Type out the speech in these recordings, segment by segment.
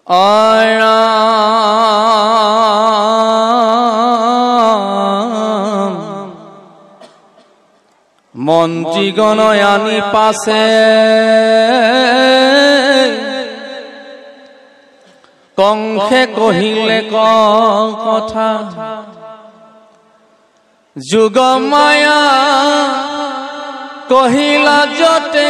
আরাম মন্ত্রীগণ আনি পাশে কংখে কহিলে কথা যুগ মায়া কহিলা যতে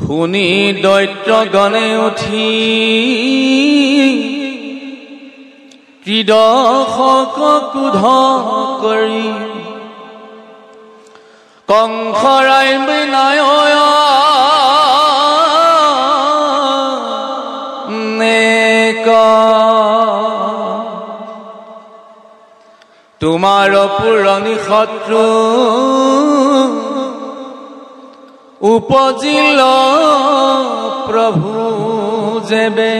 শুনি দৈত্যগণে উঠি ক্ৰীড়ক ক্ৰোধ কৰি কংসৰাই বিনায় তোমাৰ পুৰণি শত্ৰু উপজিল প্ৰভু যেবে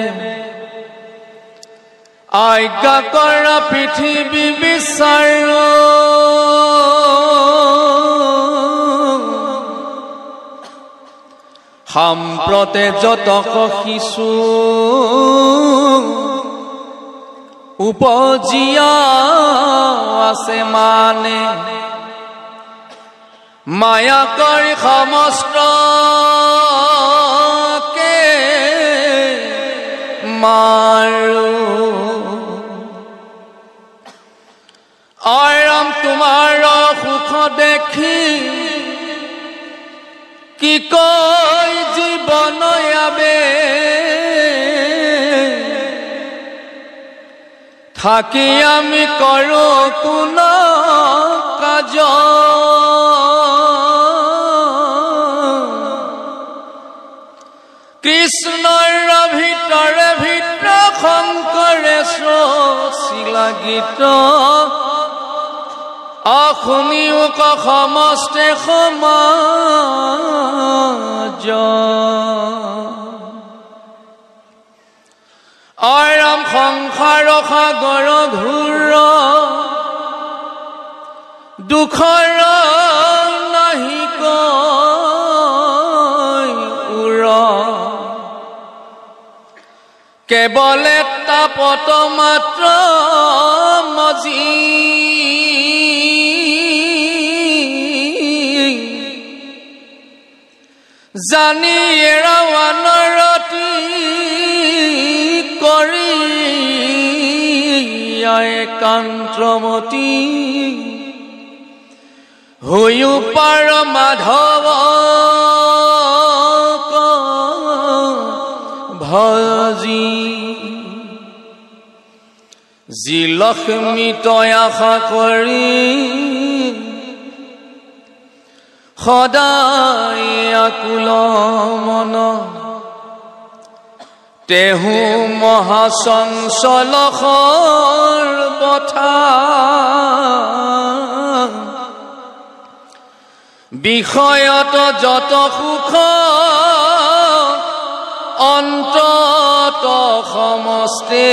আজ্ঞা কৰা পৃথিৱী বিচাৰ সাম্প্ৰতে যতক শিশু উপজিয়া আছে মানে মায়া কৰি সমস্ত কে মাৰো আৰাম তোমাৰ সুখ দেখি কি কয় জীৱন আবে থাকি আমি কৰো কোন কাজ কৃষ্ণৰ ভিতৰে ভিতৰ শংকৰেশ্বৰ শিলা গীত অশুনিও সমস্তে সমাজ আৰাম সংসাৰ সাগৰ ঘূৰ দুখৰ নাহি উৰ কেৱল এটা পত মাত্ৰ মজি জানি এৰাৱানৰতি কৰি একান্তমতি হৈও পাৰ মাধৱ ভজি যি লক্ষ্মী তই আশা কৰি সদায় আকুল মন তেহু মহাচঞ্চল সৰ্বথা বিষয়ত যত সুখ অন্তত সমস্তে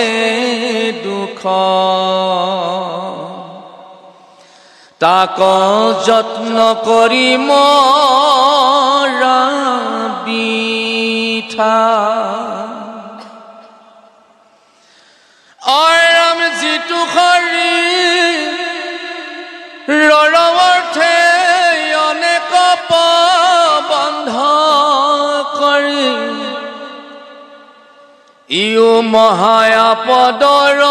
দুখ তাক যত্ন কৰি মৰা বিঠা আৰাম যিটো শৰী ৰৰৱৰ্থে অনেক বন্ধ কৰি ইও মহাপদৰ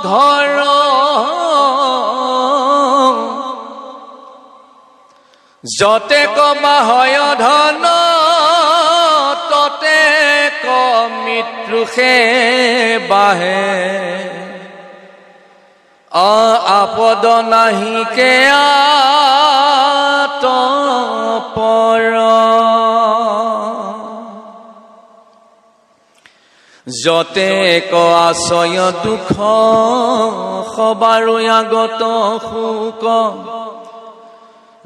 ঘৰ যতে কবাহয় ধন ততে ক মৃত্যুষে বাহে আপদ নাহিকে আতপৰ যতে ক আশ্ৰয় দুখ সবাৰো আগত শোক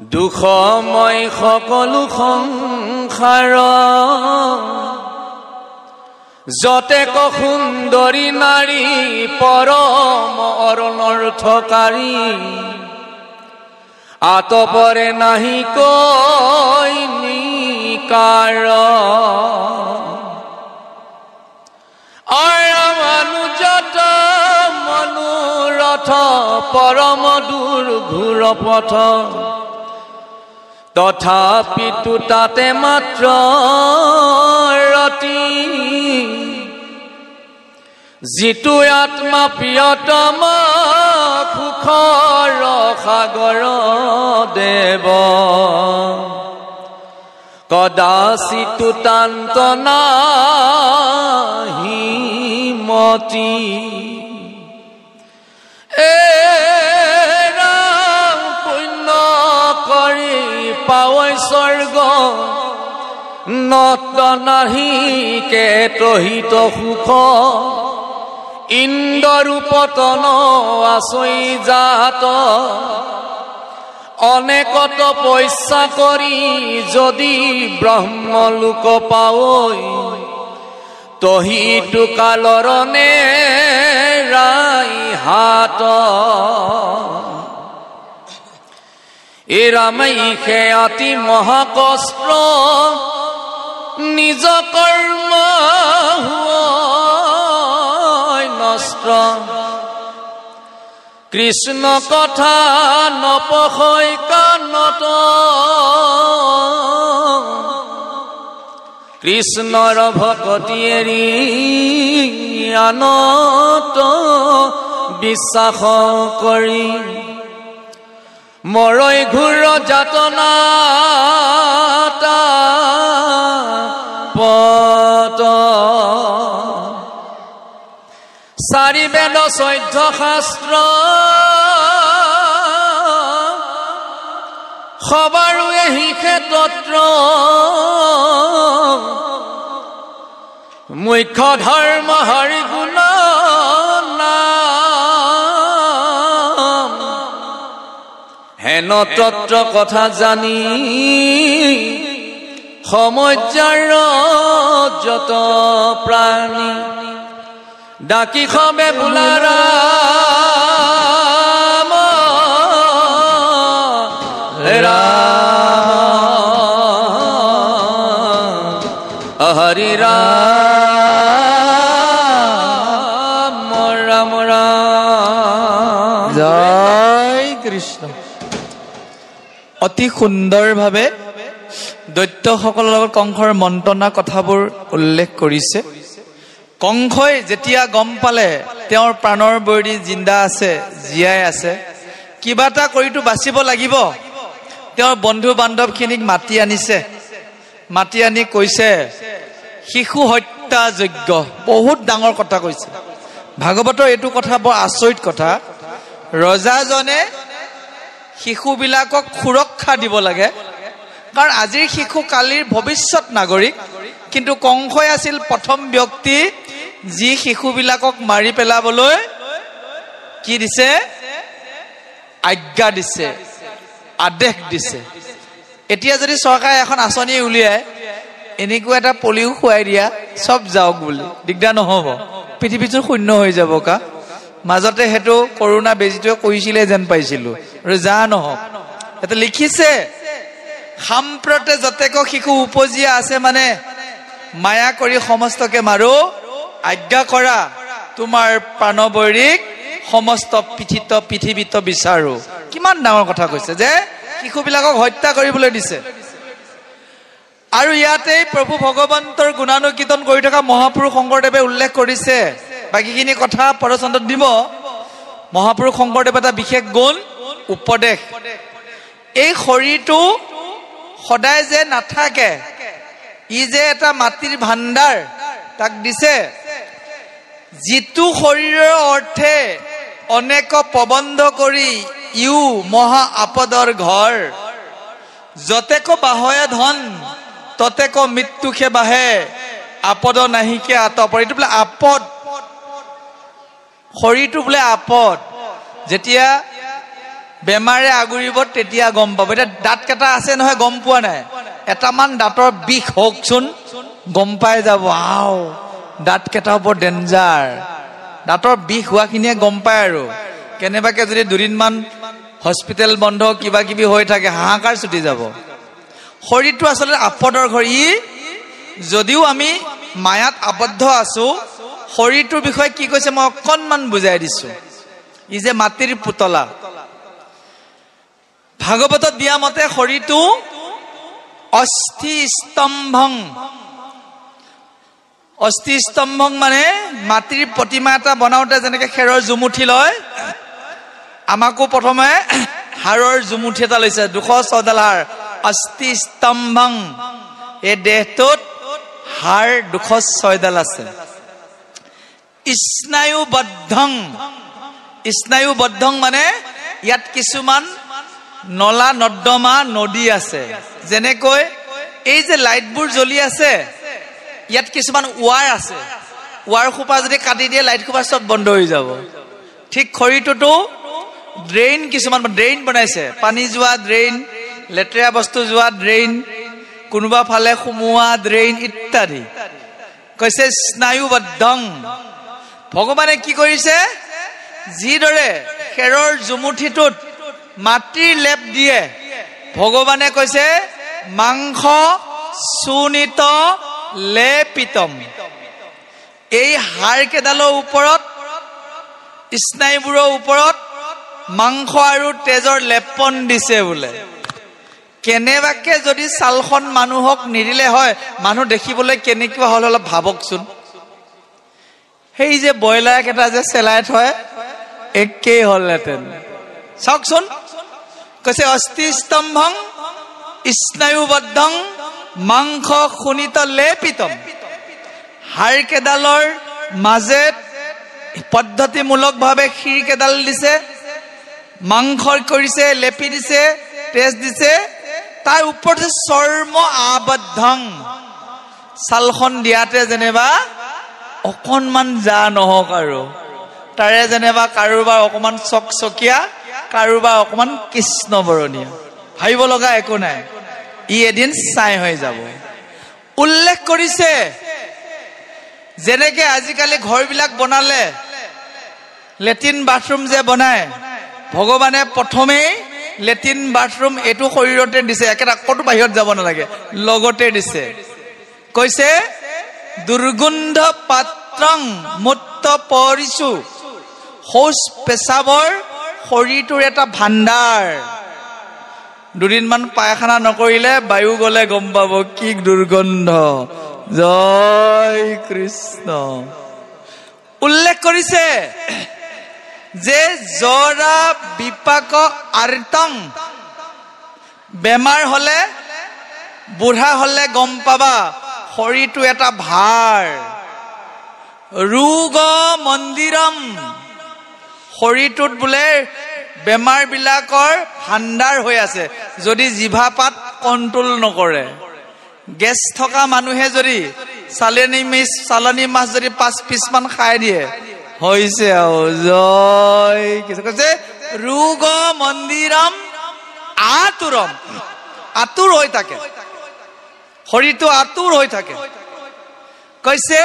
দুখময় সকলো সংসাৰ যতে ক সুন্দৰী নাৰী পৰম অনৰ্থকাৰী আতপৰে নাহি কৈ নিকাৰ অৰামানুজত মনোৰথ পৰম দূৰ ঘূৰ পথ তথাপিতো তাতে মাত্ৰ ৰতি যিটো আত্মা প্ৰিয়তম সুখৰ সাগৰ দেৱ কদাচিতো তান্ত নাহি মতি ৰাম পুণ্য কৰি পাৱৈ স্বৰ্গ নত নাহি কেতহিত সুখ ইন্দ্ৰৰূপতন আচৈ জাত অনেকত পইচা কৰি যদি ব্ৰহ্মলোক পাৱৈ তহিটো কালৰ নেৰাই হাত এৰামাই সেয়াতি মহাকষ্ট নিজ কৰ্ম নষ্ট কৃষ্ণ কথা নপঢ়ৈ কাণত কৃষ্ণৰ ভকতি এৰি আনত বিশ্বাস কৰি মৰৈ ঘূৰ যাতনা পত চাৰি বেদ 14 শাস্ত্ৰ সবাৰোৱে শিকে তত্ৰ মুখ্য ধৰ্ম হৰি গুণ নাম হেন তত্ত্ব কথা জানি সমজ্যাৰ যত প্ৰাণী ডাকি খবে বোলা ৰাম ৰাম হৰি ৰাম ৰাম ৰাম জয় কৃষ্ণ। অতি সুন্দৰভাৱে দৈত্যসকলৰ লগত কংসৰ মন্ত্ৰণা কথাবোৰ উল্লেখ কৰিছে। কংসই যেতিয়া গম পালে তেওঁৰ প্ৰাণৰ বৈৰী জিন্দা আছে, জীয়াই আছে, কিবা এটা কৰিতো বাচিব লাগিব। তেওঁৰ বন্ধু বান্ধৱখিনিক মাতি আনিছে, মাতি আনি কৈছে শিশু হত্যা যজ্ঞ, বহুত ডাঙৰ কথা কৈছে। ভাগৱতৰ এইটো কথা বৰ আচৰিত কথা। ৰজাজনে শিশুবিলাকক সুৰক্ষা দিব লাগে, কাৰণ আজিৰ শিশু কালিৰ ভৱিষ্যত নাগৰিক। কিন্তু কংসই আছিল প্ৰথম ব্যক্তি যি শিশুবিলাকক মাৰি পেলাবলৈ কি দিছে? আজ্ঞা দিছে, আদেশ দিছে। এতিয়া যদি চৰকাৰে এখন আঁচনি উলিয়াই এনেকুৱা এটা পলিও খুৱাই দিয়া চব যাওক বুলি, দিগদাৰ নহব? পৃথিৱীটো শূন্য হৈ যাব কা? মাজতে সেইটো কৰোণা বেজীটোৱে কৈছিলে যেন পাইছিলো, আৰু যা নহওক এটা লিখিছে সাম্প্ৰতে যতেক শিশু উপজিয়া আছে মানে মায়া কৰি সমস্তকে মাৰো, আজ্ঞা কৰা তোমাৰ প্ৰাণবৈৰীক সমস্ত পৃথিৱীত বিচাৰো। কিমান ডাঙৰ কথা কৈছে যে শিশুবিলাকক হত্যা কৰিবলৈ দিছে। আৰু ইয়াতেই প্ৰভু ভগৱন্তৰ গুণানুকীৰ্তন কৰি থকা মহাপুৰুষ শংকৰদেৱে উল্লেখ কৰিছে। বাকীখিনি কথা পৰচন্দত দিব। মহাপুৰুষ শংকৰদেৱ এটা বিশেষ গুণ উপদেশ। এই শৰীৰটো সদায় যে নাথাকে, ই যে এটা মাটিৰ ভাণ্ডাৰ তাক দিছে। যিটো শৰীৰৰ অৰ্থে অনেক প্ৰবন্ধ কৰি ইউ মহা আপদৰ ঘৰ, যতেক বাহয়ে ধন ততেক মৃত্যুকে বাহে, আপদ নাহিকে আতপৰ। এইটো বোলে আপদ, শৰীৰটো বোলে আপদ। যেতিয়া বেমাৰে আগুৰিব তেতিয়া গম পাব। এতিয়া দাঁত কেইটা আছে নহয়, গম পোৱা নাই? এটামান দাঁতৰ বিষ হওকচোন গম পাই যাব, আও দাঁত কেইটা বৰ ডেঞ্জাৰ। দাঁতৰ বিষ হোৱাখিনিয়ে গম পায়। আৰু কেনেবাকে যদি দুদিনমান হস্পিটেল বন্ধ কিবা কিবি হৈ থাকে, হাহাকাৰ ছুটি যাব। শৰীৰটো আচলতে আপদৰ ঘৰ। ই যদিও আমি মায়াত আবদ্ধ আছো, শৰীৰটোৰ বিষয়ে কি কৈছে মই অকণমান বুজাই দিছো। ই যে মাটিৰ পুতলা। ভাগৱতত দিয়া মতে শৰীৰটো অস্থি স্তম্ভং। অস্থি স্তম্ভং মানে মাটিৰ প্ৰতিমা এটা বনাওঁতে যেনেকে খেৰৰ জুমুঠি লয়, আমাকো প্ৰথমে হাড়ৰ জুমুঠি এটা লৈছে, 214ডাল হাড়। অস্থি স্তম্ভং, এই দেহটোত হাড় 206ডাল আছে। স্নায়ুবদ্ধং, স্নায়ুবদ্ধং মানে ইয়াত কিছুমান নলা নৰ্দমা নদী আছে। যেনেকৈ এই যে লাইটবোৰ জ্বলি আছে, ইয়াত কিছুমান ৱাৰ আছে। ৱাৰ খোপা যদি কাটি দিয়ে লাইট খোপা চব বন্ধ হৈ যাব। ঠিক শৰীৰটোতো ড্ৰেইন, কিছুমান ড্ৰেইন বনাইছে, পানী যোৱা ড্ৰেইন, লেতেৰা বস্তু যোৱা ড্ৰেইন, কোনোবা ফালে সুমুৱা ড্ৰেইন ইত্যাদি। কৈছে স্নায়ুবদ্ধং। ভগৱানে কি কৰিছে, যিদৰে খেৰৰ জুমুঠিটোত মাটিৰ লেপ দিয়ে, ভগৱানে কৈছে মাংস সুনিত লেপিতম। এই হাড় কেইডালৰ ওপৰত, স্নায়ুবোৰৰ ওপৰত মাংস আৰু তেজৰ লেপন দিছে বোলে। কেনেবাকে যদি ছালখন মানুহক নিদিলে হয়, মানুহ দেখিবলৈ কেনেকুৱা হল অলপ ভাবকচোন। সেই যে ব্ৰইলাৰ কেইটা যে চেলাই থয়, একেই হলহেঁতেন। চাওকচোন, কৈছে অস্থি স্তম্ভং স্নায়ুবদ্ধং মাংস সুনিত লেপিতম। হাড় কেইডালৰ মাজে পদ্ধতিমূলক ভাৱে শিৰ কেইডাল দিছে, মাংস কৰিছে, লেপি দিছে, তেজ দিছে। তাৰ ওপৰত চৰ্ম আবদ্ধং, ছালখন দিয়াতে যেনিবা অকণমান যা নহওক আৰু তাৰে যেনিবা কাৰোবাৰ অকণমান চকচকীয়া, কাৰোবাৰ অকণমান কৃষ্ণবৰণীয়, ভাবিব লগা একো নাই, ই এদিন ছাই হৈ যাব। উল্লেখ কৰিছে যেনেকে আজিকালি ঘৰবিলাক বনালে, লেট্ৰিন বাথৰুম যে বনায়, ভগৱানে প্ৰথমেই লেট্ৰিন বাথৰুম এইটো শৰীৰতে দিছে, একেটা ক'তো বাহিৰত যাব নালাগে, লগতে দিছে। কৈছে দুৰ্গন্ধ পাত্ৰং মুত্ত পৰিছো, শৌচ পেচাবৰ শৰীৰটোৰ এটা ভাণ্ডাৰ। দুদিনমান পায়খানা নকৰিলে বায়ু গলে গম পাব কি দুৰ্গন্ধ। জয় কৃষ্ণ। উল্লেখ কৰিছে যে জৰা বিপাক আৰ্তং, বেমাৰ হলে, বুঢ়া হলে গম পাবা শৰীৰটো এটা ভাৰ। ৰোগ মন্দিৰম, শৰীৰটোত বোলে বেমাৰ বিলাকৰ ভাণ্ডাৰ হৈ আছে যদি জিভাপাত কণ্ট্ৰোল নকৰে। গেছ থকা মানুহে যদি চালানী মাছ যদি 5 পিছমান খাই দিয়ে, হৈছে আৰু জয় কিছু কৈছে ৰোগ মন্দিৰম আতুৰম, আতুৰ হৈ থাকে শৰীৰটো, আতুৰ হৈ থাকে। কৈছে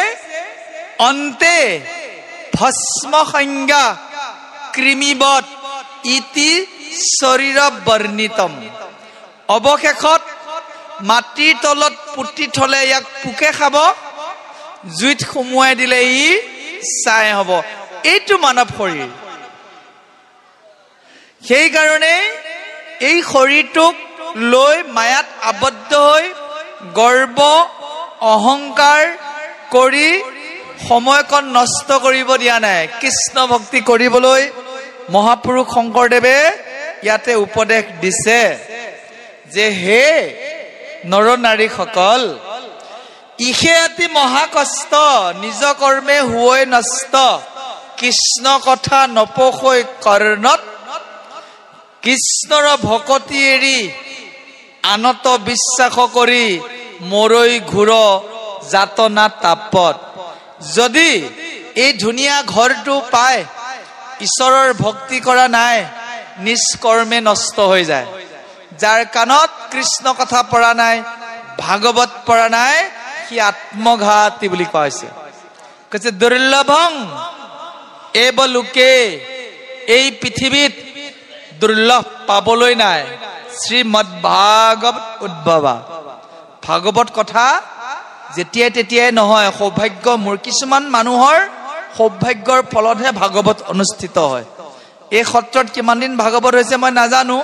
অন্তে ভস্ম সংজ্ঞা কৃমিবত ইতি শৰীৰ বৰ্ণিতম, অৱশেষত মাটিৰ তলত পুতি থলে ইয়াক পোকে খাব, জুইত সুমুৱাই দিলে ই ছাই হব। এইটো মানৱ শৰীৰ। সেইকাৰণে এই শৰীৰটোক লৈ মায়াত আবদ্ধ হৈ গৰ্ব অহংকাৰ কৰি সময়কণ নষ্ট কৰিব দিয়া নাই। কৃষ্ণ ভক্তি কৰিবলৈ মহাপুৰুষ শংকৰদেৱে ইয়াতে উপদেশ দিছে যে হে নৰ নাৰীসকল, ইহে অতি মহাকষ্ট, নিজ কৰ্মে হুৱৈ নষ্ট, কৃষ্ণ কথা নপোষৈ কৰ্ণত, কৃষ্ণৰ ভকতি এৰি আনত বিশ্বাস কৰি মৰৈ ঘূৰ যাতনা তাপত। যদি এই ধুনীয়া ঘৰটো পায়, ঈশ্বৰৰ ভক্তি কৰা নাই, নিষ্কৰ্মে নষ্ট হৈ যায়। যাৰ কাণত কৃষ্ণ কথা পঢ়া নাই, ভাগৱত পঢ়া নাই, সি আত্মঘাতী বুলি কোৱা হৈছে। কৈছে দুৰ্লভং এব লোকে, এই পৃথিৱীত দুৰ্লভ পাবলৈ নাই শ্ৰীমদ ভাগৱত উদ্ভৱা ভাগৱত কথা যেতিয়াই তেতিয়াই নহয় সৌভাগ্য মোৰ কিছুমান মানুহৰ সৌভাগ্যৰ ফলতহে ভাগৱত অনুষ্ঠিত হয় এই ক্ষেত্ৰত কিমান দিন ভাগৱত হৈছে মই নাজানো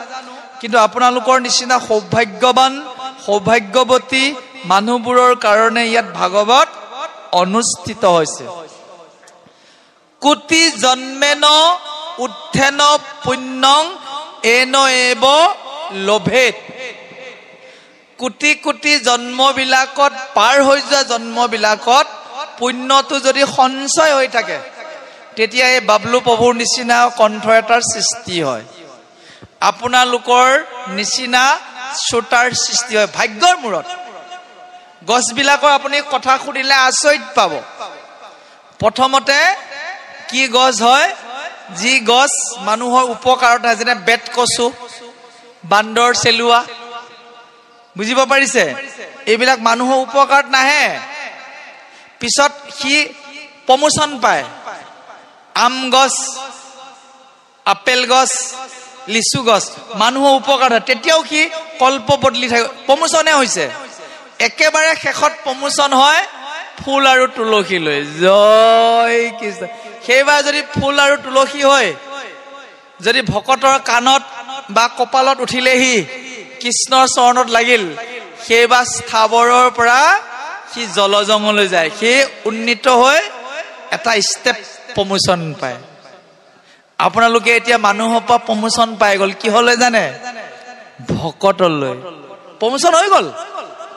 কিন্তু আপোনালোকৰ নিচিনা সৌভাগ্যৱান সৌভাগ্যৱতী মানুহবোৰৰ কাৰণে ইয়াত ভাগৱত অনুষ্ঠিত হৈছে কোটি জন্মেন উত্থেন পুণ্যং এন এব লোভেত কোটি কোটি জন্মবিলাকত পাৰ হৈ যোৱা জন্মবিলাকত পুণ্যটো যদি সঞ্চয় হৈ থাকে তেতিয়া এই বাবলু প্ৰভুৰ নিচিনা কণ্ঠ এটাৰ সৃষ্টি হয় আপোনালোকৰ নিচিনা শ্ৰোতাৰ সৃষ্টি হয় ভাগ্যৰ মূৰত গছবিলাকৰ আপুনি কথা শুনিলে আচৰিত পাব প্ৰথমতে কি গছ হয় যি গছ মানুহৰ উপকাৰত হয় যেনে বেত কচু বান্দৰ চেলুৱা বুজিব পাৰিছে এইবিলাক মানুহৰ উপকাৰত নাহে পিছত সি প্ৰমোচন পায় আম গছ আপেল গছ লিচু গছ মানুহৰ উপকাৰ হয় তেতিয়াও কি কল্প বদলি থাকে প্ৰমোচনে হৈছে একেবাৰে শেষত প্ৰমোচন হয় ফুল আৰু তুলসী লৈ জয় কৃষ্ণ সেইবাৰ যদি ফুল আৰু তুলসী হয় যদি ভকতৰ কাণত বা কপালত উঠিলেহি কৃষ্ণৰ চৰণত লাগিল সেইবাৰ স্থাৱৰৰ পৰা সি জলজঙলৈ যায় সি উন্নীত হৈ এটা ষ্টেপ প্ৰমোচন পায় আপোনালোকে এতিয়া মানুহৰ পৰা প্ৰমোচন পাই গল কি হলে জানে ভকতলৈ প্ৰমোচন হৈ গল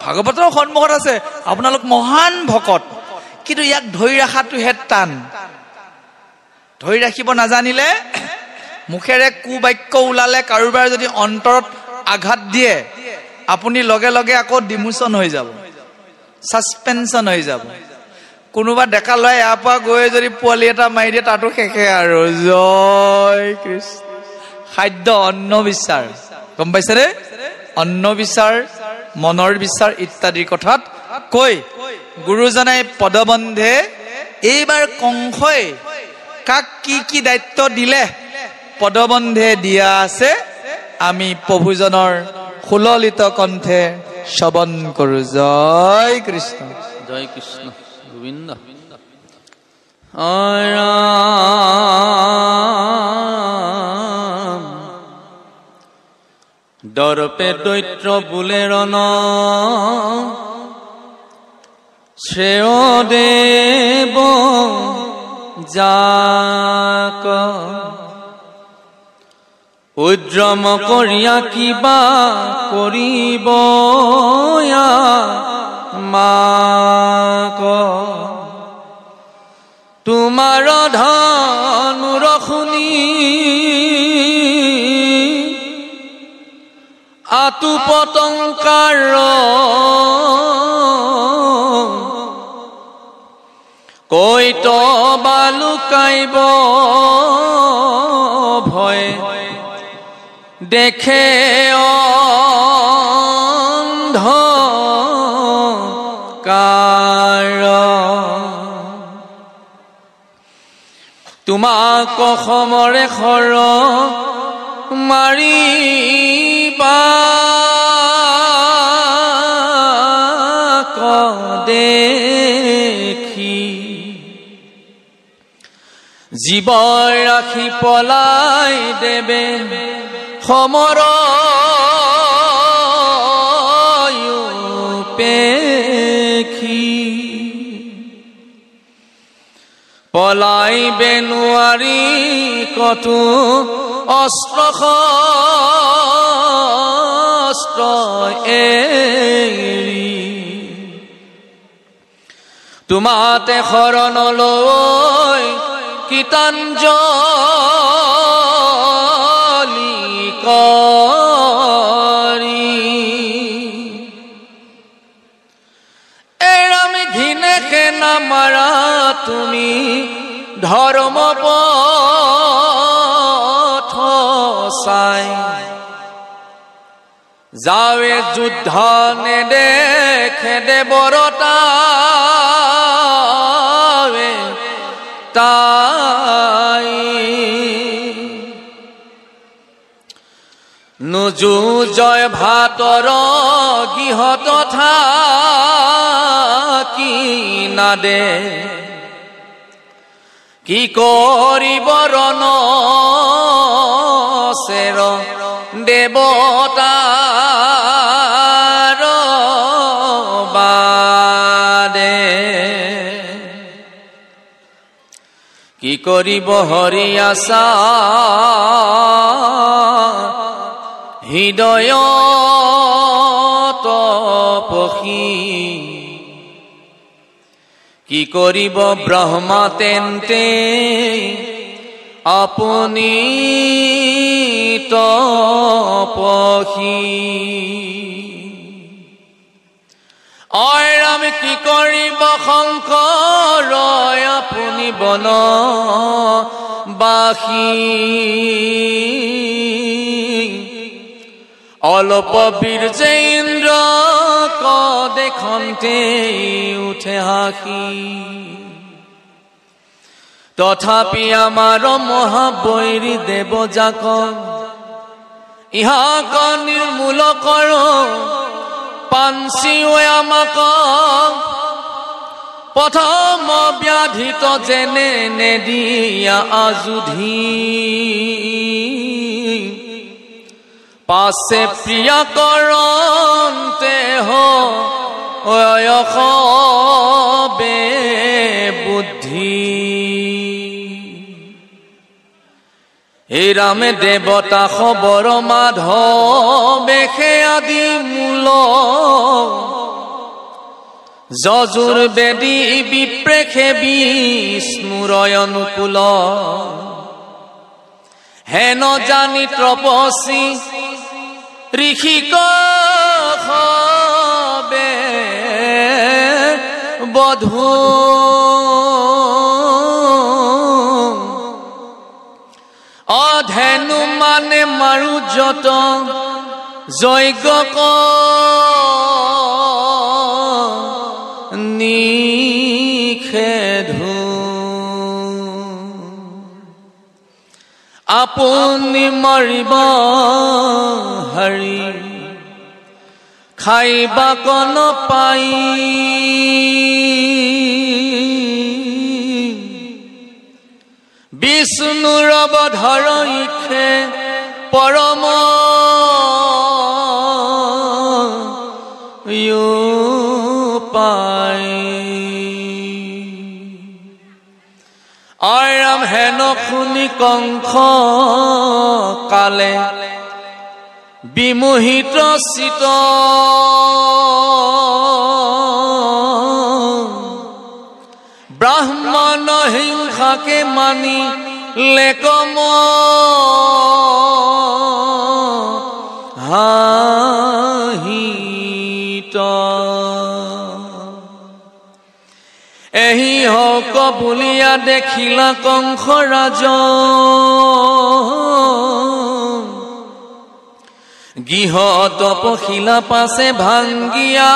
ভাগৱতৰ সন্মুখত আছে আপোনালোক মহান ভকত কিন্তু ইয়াক ধৰি ৰখাটোহে টান ধৰি ৰাখিব নাজানিলে মুখেৰে কুবাক্য ওলালে কাৰোবাৰ যদি অন্তৰত আঘাত দিয়ে আপুনি লগে লগে আকৌ ডিমোচন হৈ যাব সাসপেনশন হৈ যাব কোনোবা ডেকা লয় ইয়াৰ পৰা গৈ যদি পোৱালি এটা মাৰি দিয়ে তাতো শেষে আৰু জয় কৃষ্ণ খাদ্য অন্ন বিচাৰ গম পাইছেনে অন্ন বিচাৰ মনৰ বিচাৰ ইত্যাদি কথাত কৈ গুৰুজনাই পদবন্ধে এইবাৰ কংসই কাক কি কি দায়িত্ব দিলে পদবন্ধে দিয়া আছে আমি প্ৰভুজনৰ সুললিত কণ্ঠে শ্ৰৱণ কৰো জয় কৃষ্ণ গোবিন্দ দৰপে দৈত্ৰ বোলে ৰণ শ্ৰেয় দেৱ যাক উদ্যম কৰিয়া কিবা কৰিব মাক তোমাৰ ধনুৰ শুনি আতু পতংকাৰ কৈত বালুকাইব ভয় দেখে অন্ধ কাৰ তোমাক সমৰে খৰ মাৰিবা দেখি জীৱ ৰাখি পলাই দেবে সমৰ পেখি পলাই বেনুৱাৰী কতো অস্ত্ৰ শস্ত্ৰ এৰি তোমাতে শৰণ লৈ কীৰ্তঞ্জলি কৰি এৰাম ঘিনেকে নামাৰা তুমি ধৰ্ম পথ চাই যাৱে যুদ্ধ নেদেখে দেৱৰতা তাই নুজু জয় ভাতৰ গৃহ তথা কি নাদে কি কৰিব ৰণ চেৰ দেৱতাৰ বাদে কি কৰিব হৰি আশা হৃদয়ত পখি কি কৰিব ব্ৰহ্মা তেন্তে আপুনি তপসী অয় ৰাম কি কৰিব শংকৰ আপুনি বন বাসী অলপ বীৰ্যেন্দ্ৰ দেখন্তে উঠে হাসি তথাপি আমাৰ মহাবৈৰী দেৱ যাক ইহাক নিৰ্মূল কৰ পাঞ্চি আমাক প্ৰথম ব্যাধিত যেনে নেদিয়া আজুধি পাছে প্ৰিয়া কৰন্তে বে বুদ্ধি এই ৰামে দেৱতা খবৰ মাধৱেশে আদি মূল যজুৰ বেদী বিপ্ৰেক্ষে বিষ্ণুৰ অনুকূল হেন জানি তপস্বী ঋষিক বধূ অধেনু মানে মাৰু যত যজ্ঞ নিষেধু আপুনি মৰিব হৰি খাইবা কন পাই বিষ্ণুৰ বধৰ ইখে পৰম পাই আৰাম হেন শুনি কংস কালে বিমোহিত চিত ব্ৰাহ্মণ হিংসাকে মানি লেকম হাহিত এহি হক বুলিয়া দেখিলা কংস ৰাজ গৃহ তপশিলা পাছে ভাঙ্গিয়া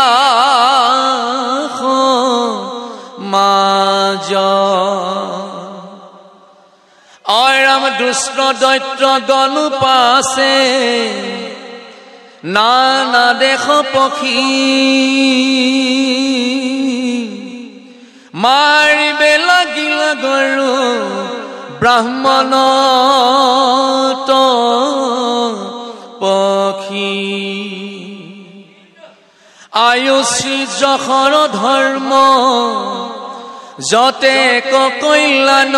মাজ অৰাম দুষ্ট দৈত্য গণু পাছে নানা দেশ পক্ষী মাৰিবে লাগিল গৰু ব্ৰাহ্মণ পক্ষী আয়ুষী যশৰ ধৰ্ম যতে কল্যাণ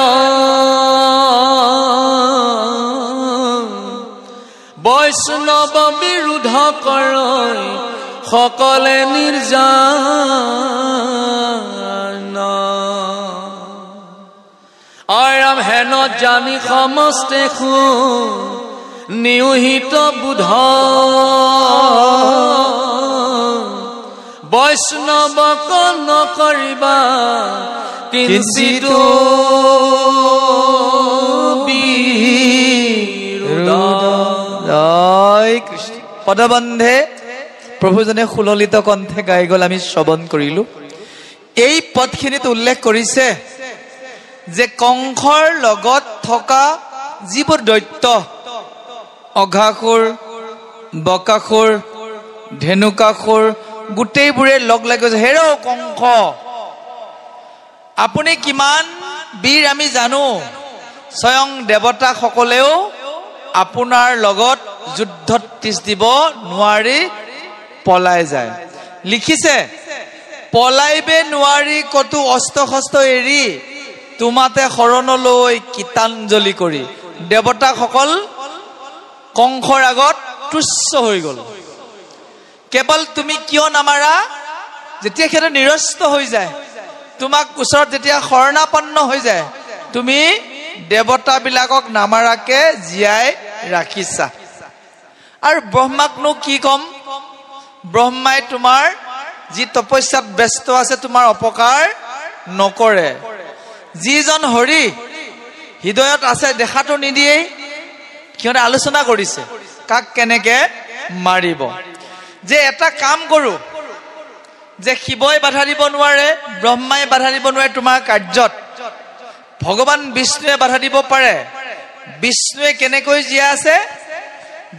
বৈষ্ণৱ বিৰোধ কৰ সকলে নিৰ্জান আৰাম হেন জানি সমস্তে নিয়োহিত বুধ বৈষ্ণৱক নকৰিবা কিঞ্চিতো জয় কৃষ্ণ পদবন্ধে প্ৰভুজনে সুললিত কণ্ঠে গাই গল আমি শ্ৰৱণ কৰিলো এই পদখিনিত উল্লেখ কৰিছে যে কংসৰ লগত থকা যিবোৰ দৈত্য অঘাসুৰ বকাসুৰ, ধেনুকাসুৰ গোটেইবোৰে লগ লাগি কৈছে, হেৰ কংস, আপুনি কিমান বীৰ আমি জানো, স্বয়ং দেৱতাসকলেও আপোনাৰ লগত যুদ্ধত তিজ দিব নোৱাৰি পলাই যায়। লিখিছে, পলাইবে নোৱাৰি কতো অস্ত্ৰ শস্ত্ৰ এৰি, তোমাতে শৰণলৈ কীতাঞ্জলি কৰি। দেৱতাসকল কংসৰ আগত তুচ্ছ হৈ গ'ল। কেৱল তুমি কিয় নামাৰা? যেতিয়া সিহঁতে নিৰস্ত হৈ যায়, তোমাক ওচৰত যেতিয়া শৰণাপন্ন হৈ যায়, তুমি দেৱতাবিলাকক নামাৰাকে জীয়াই ৰাখিছা। আৰু ব্ৰহ্মাকনো কি কম? ব্ৰহ্মাই তোমাৰ যি তপস্যাত ব্যস্ত আছে তোমাৰ অপকাৰ নকৰে। যিজন হৰি হৃদয়ত আছে দেখাটো নিদিয়েই, সিহঁতে আলোচনা কৰিছে কাক কেনেকে মাৰিব। যে এটা কাম কৰো, যে শিৱই বাধা দিব নোৱাৰে, ব্ৰহ্মাই বাধা দিব নোৱাৰে তোমাৰ কাৰ্যত, ভগৱান বিষ্ণুৱে বাধা দিব পাৰে। বিষ্ণুৱে কেনেকৈ জীয়াই আছে?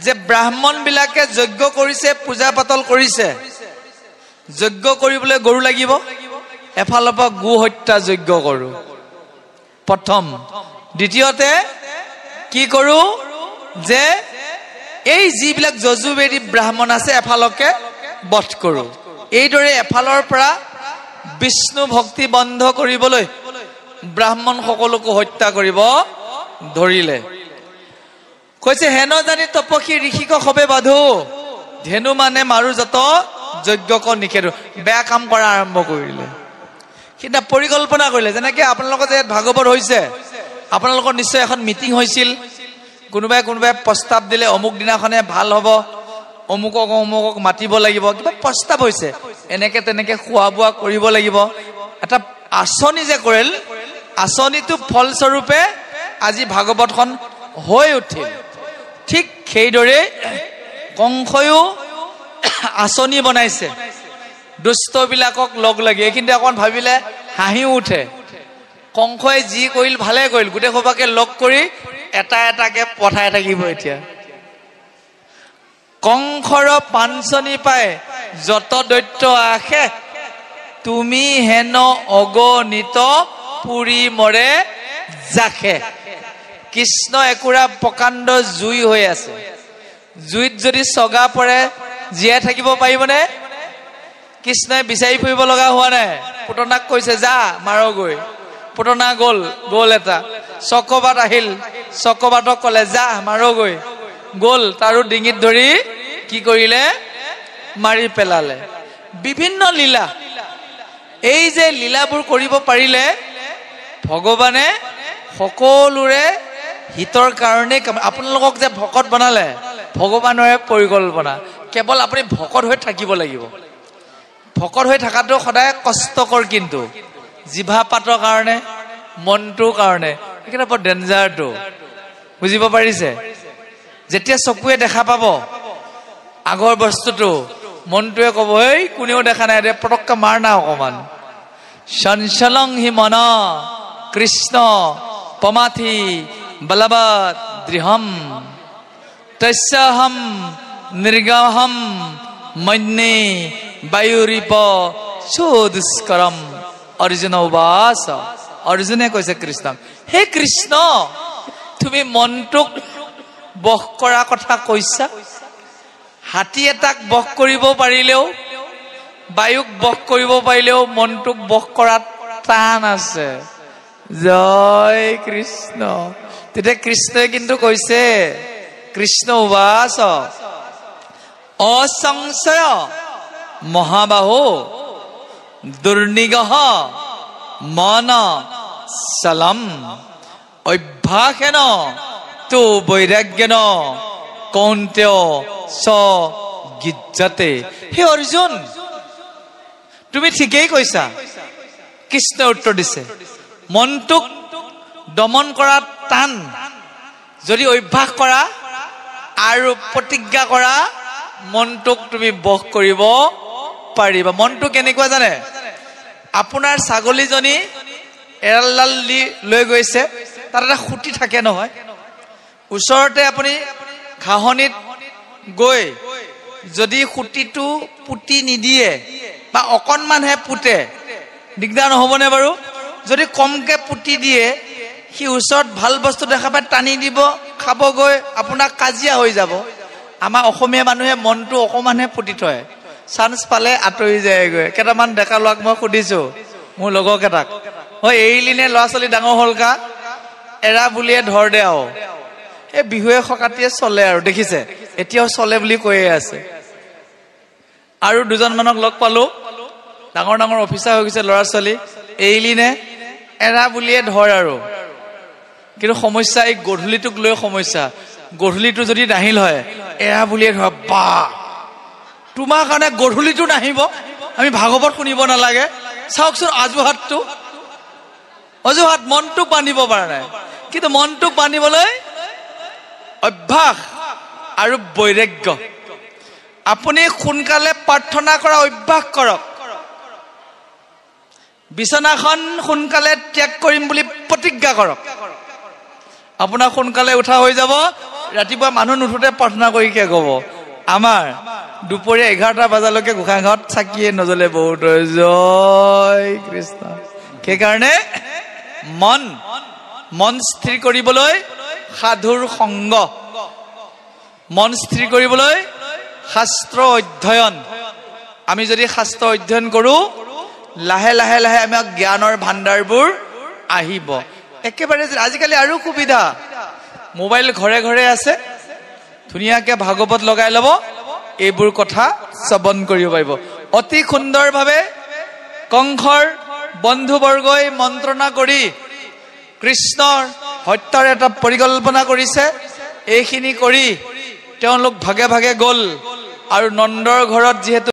যে ব্ৰাহ্মণ বিলাকে যজ্ঞ কৰিছে, পূজা পাতল কৰিছে, যজ্ঞ কৰিবলৈ গৰু লাগিব, এফালৰ পৰা গো হত্যা যজ্ঞ কৰো প্ৰথম। দ্বিতীয়তে কি কৰো? যে এই যিবিলাক যজুবেদী ব্ৰাহ্মণ আছে এফালকে বধ কৰো। এইদৰে এফালৰ পৰা বিষ্ণু ভক্তি বন্ধ কৰিবলৈ ব্ৰাহ্মণ সকলোকো হত্যা কৰিব ধৰিলে। কৈছে, হেন জানি তপসী ঋষিক সবে বাধো, ধেনু মানে মাৰো যত যজ্ঞক নিষেধো। বেয়া কাম কৰা আৰম্ভ কৰিলে। সিদিনা পৰিকল্পনা কৰিলে, যেনেকে আপোনালোকৰ যে ভাগৱত হৈছে, আপোনালোকৰ নিশ্চয় এখন মিটিং হৈছিল, কোনোবাই প্ৰস্তাৱ দিলে অমুক দিনাখনে ভাল হ'ব, অমুকক মাতিব লাগিব, কিবা প্ৰস্তাৱ হৈছে, এনেকে তেনেকে খোৱা বোৱা কৰিব লাগিব, এটা আঁচনি যে কৰিল, আঁচনিটো ফলস্বৰূপে আজি ভাগৱতখন হৈ উঠিল। ঠিক সেইদৰে কংসইও আঁচনি বনাইছে দুষ্টবিলাকক লগ লাগি। এইখিনিতে অকণ ভাবিলে হাঁহিও উঠে। কংসই যি কৰিল ভালে কৰিল, গোটেই সবাকে লগ কৰি এটা এটাকে পঠাই থাকিব। এতিয়া কংসৰ পাঞ্চনি পাই যত দৈত্য আশে, তুমি হেন অগণিত পুৰি মৰে জাখে। কৃষ্ণ একুৰা প্ৰকাণ্ড জুই হৈ আছে, জুইত যদি চগা পৰে জীয়াই থাকিব পাৰিবনে? কৃষ্ণই বিচাৰি ফুৰিব লগা হোৱা নাই। পুতনাক কৈছে, যা মাৰগৈ। পুতনা গ'ল এটা। চক্ৰবাত আহিল, চক্ৰবাতক কলে, যা মাৰগৈ। গ'ল, তাৰো ডিঙিত ধৰি কি কৰিলে? মাৰি পেলালে। বিভিন্ন লীলা, এই যে লীলাবোৰ কৰিব পাৰিলে ভগৱানে সকলোৰে হিতৰ কাৰণে। আপোনালোকক যে ভকত বনালে, ভগৱানৰে পৰিকল্পনা। কেৱল আপুনি ভকত হৈ থাকিব লাগিব। ভকত হৈ থকাটো সদায় কষ্টকৰ, কিন্তু জিভা পাতৰ কাৰণে, মনটোৰ কাৰণে এইকেইটা বৰ ডেঞ্জাৰটো। বুজিব পাৰিছে? যেতিয়া চকুৱে দেখা পাব আগৰ বস্তুটো, মনটোৱে ক'ব, এই কোনেও দেখা নাই দে, পটককে মাৰ না অকমান। চঞ্চলং হি মন কৃষ্ণ পমাথি বলবৎ দৃঢ়ম, তস্যহম নিৰ্গহম মন্যে বায়ুৰিপ সুদুষ্কৰম। অৰ্জুন উবাচ, অৰ্জুনে কৈছে কৃষ্ণক, হে কৃষ্ণ, তুমি মনটোক বশ কৰা কথা কৈছা। হাতী এটাক বশ কৰিব পাৰিলেও, বায়ুক বশ কৰিব পাৰিলেও মনটোক বশ কৰাত টান আছে। জয় কৃষ্ণ। তেতিয়া কৃষ্ণই কিন্তু কৈছে, কৃষ্ণ উবাচ অসংশয় মহাবাহো দুৰ্নিগহ মন চলম অভ্যাসেন তো বৈৰাগ্যেন কৌন্তেয় স গিজ্জতে। হে অৰ্জুন, তুমি ঠিকেই কৈছা। কৃষ্ণই উত্তৰ দিছে, মনটোক দমন কৰা টান, যদি অভ্যাস কৰা আৰু প্ৰতিজ্ঞা কৰা মনটোক তুমি বশ কৰিব পাৰিবা। মনটো কেনেকুৱা জানে? আপোনাৰ ছাগলীজনী এৰালডাল দি লৈ গৈছে, তাত এটা খুঁটি থাকে নহয়, ওচৰতে আপুনি ঘাঁহনিত গৈ যদি খুঁটিটো পুতি নিদিয়ে বা অকণমানহে পুতে দিগদাৰ নহ'বনে বাৰু? যদি কমকে পুতি দিয়ে সি ওচৰত ভাল বস্তু দেখা পাই টানি দিব, খাবগৈ, আপোনাৰ কাজিয়া হৈ যাব। আমাৰ অসমীয়া মানুহে মনটো অকণমানহে পুতি থয়, চান্স পালে আঁতৰি যায়গৈ। কেইটামান ডেকা ল'ৰাক মই সুধিছোঁ, মোৰ লগৰ কেইটাক, হয় এৰিলি নে ল'ৰা ছোৱালী ডাঙৰ হ'ল কা? এৰা বুলিয়ে ধৰ দে আৰু। এই বিহুৱে সকাতিয়ে চলে আৰু, দেখিছে এতিয়াও চলে বুলি কৈয়ে আছে। আৰু দুজনমানক লগ পালো, ডাঙৰ ডাঙৰ অফিচাৰ হৈ গৈছে ল'ৰা ছোৱালী, এৰিলি নে? এৰা বুলিয়ে ধৰ আৰু। কিন্তু সমস্যা এই গধূলিটোক লৈ সমস্যা। গধূলিটো যদি নাহিল হয়, এৰা বুলিয়ে ধৰ, বা তোমাৰ কাৰণে গধূলিটো নাহিব, আমি ভাগৱত শুনিব নালাগে। চাওকচোন অজুহাতটো, অজুহাত মনটোক বান্ধিব পৰা নাই। কিন্তু মনটোক বান্ধিবলৈ অভ্যাস আৰু বৈৰাগ্য। আপুনি সোনকালে প্ৰাৰ্থনা কৰা অভ্যাস কৰক, বিছনাখন সোনকালে ত্যাগ কৰিম বুলি প্ৰতিজ্ঞা কৰক। আপোনাৰ সোনকালে উঠা হৈ যাব। ৰাতিপুৱা মানুহ নুঠোতে প্ৰাৰ্থনা কৰি কি ক'ব, আমাৰ দুপৰীয়া 11টা বজালৈকে গোসাঁইঘৰত চাকিয়ে নজ্বলে বহুত। জয় কৃষ্ণ। সেইকাৰণে মন স্থিৰ কৰিবলৈ সাধুৰ সংগ, মন স্থিৰ কৰিবলৈ শাস্ত্ৰ অধ্যয়ন। আমি যদি শাস্ত্ৰ অধ্যয়ন কৰো, লাহে লাহে লাহে আমাক জ্ঞানৰ ভাণ্ডাৰবোৰ আহিব একেবাৰে। আজিকালি আৰু সুবিধা, মোবাইল ঘৰে ঘৰে আছে, ধুনীয়াকে ভাগৱত লগাই ল'ব, এইবোৰ কথা শ্ৰৱণ কৰিব পাৰিব। অতি সুন্দৰভাৱে কংসৰ বন্ধুবৰ্গই মন্ত্ৰণা কৰি কৃষ্ণৰ হত্যাৰ এটা পৰিকল্পনা কৰিছে। এইখিনি কৰি তেওঁলোক ভাগে ভাগে গ'ল আৰু নন্দৰ ঘৰত যিহেতু